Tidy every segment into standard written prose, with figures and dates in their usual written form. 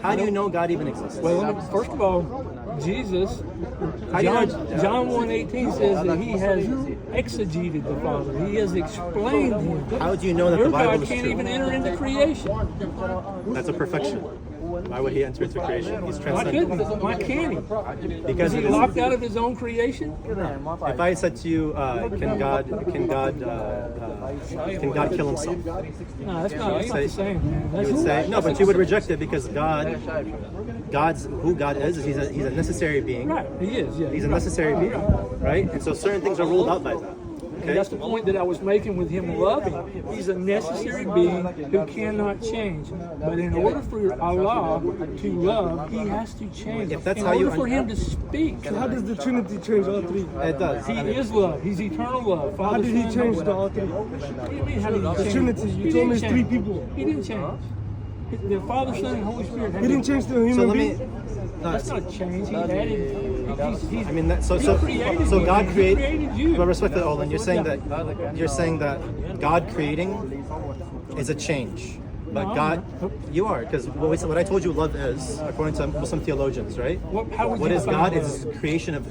How do you know God even exists? Well, first of all, Jesus, John 1:18 says that he has exegeted the Father. He has explained him. How do you know that Your the Bible God is can't true? even enter into creation. That's a perfection. Why would he enter into creation? He's Why transcendent. couldn't he? Why can't he? Because Is he it is- locked out of his own creation? If I said to you, can God kill himself? No, that's not the same, man. You would say no, but you would reject it because God's who God is. He's a necessary being. Right, he is. Yeah, He's a necessary being, right? And so certain things are ruled out by that. And that's the point that I was making with him loving. He's a necessary being who cannot change. But in order for Allah to love, he has to change. If that's in how you order for him to speak. So how does the Trinity change all three? It does. He is love. He's eternal love. How Father, did he Son, change Holy the all three? What do you mean, how did he The change? Trinity, you He told me didn't it's three change. people. He didn't change. The Father, Son, and Holy Spirit. He didn't change the So human let me. being. That's not a change. He added. I mean, that, so He so created so you. God He created. created you. But respect that, Olin. You're saying that God creating is a change. But No, God, I'm you are, because what I told you love is, according to Muslim theologians, right? How would What you is define God? love?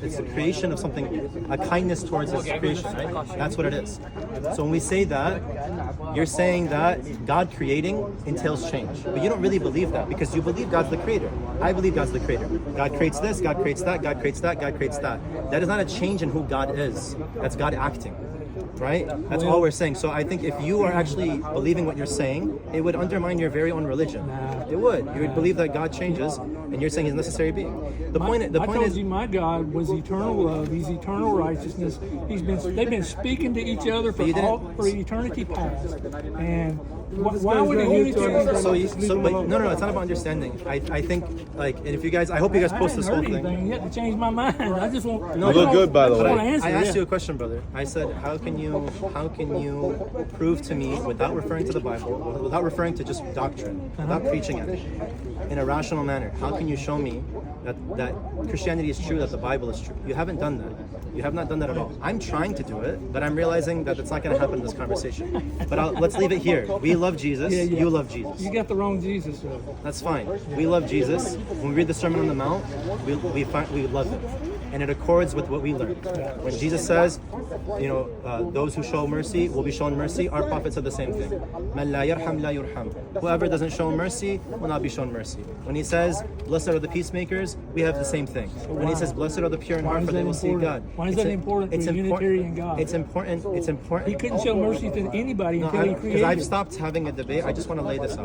It's the creation of something, a kindness towards His creation, right? That's what it is. So when we say that, you're saying that God creating entails change, but you don't really believe that because you believe God's the creator. I believe God's the creator. God creates this, God creates that, God creates that, God creates that. That is not a change in who God is. That's God acting. Right? That's all we're saying. So I think if you are actually believing what you're saying, it would undermine your very own religion. It would. You would believe that God changes, and you're saying He's a necessary being. The point I told is, you my God was eternal love. He's eternal righteousness. They've been speaking to each other for eternity past. And why would the Holy Spirit? no, it's not about understanding. I think like, and if you guys, I hope you guys post this whole thing. You have to change my mind. I just want. No, you look good, by the way. I asked you a question, brother. I said, how can you prove to me without referring to the Bible, without referring to just doctrine, without preaching it in a rational manner? How can you show me that Christianity is true, that the Bible is true? You haven't done that. You have not done that at all. I'm trying to do it, but I'm realizing that it's not going to happen in this conversation. But let's leave it here. We love Jesus. Yeah. You love Jesus. You got the wrong Jesus, though. That's fine. We love Jesus. When we read the Sermon on the Mount, we love it. And it accords with what we learned. When Jesus says, those who show mercy will be shown mercy, our prophet said the same thing. Man la yarham la yurham. Whoever doesn't show mercy will not be shown mercy. When he says, blessed are the peacemakers, we have the same thing. When he says, blessed are the pure in heart, for they will see God. Why is that important for a Unitarian God? It's important. He couldn't show mercy to anybody until he created. Because I've stopped having a debate. I just want to lay this out.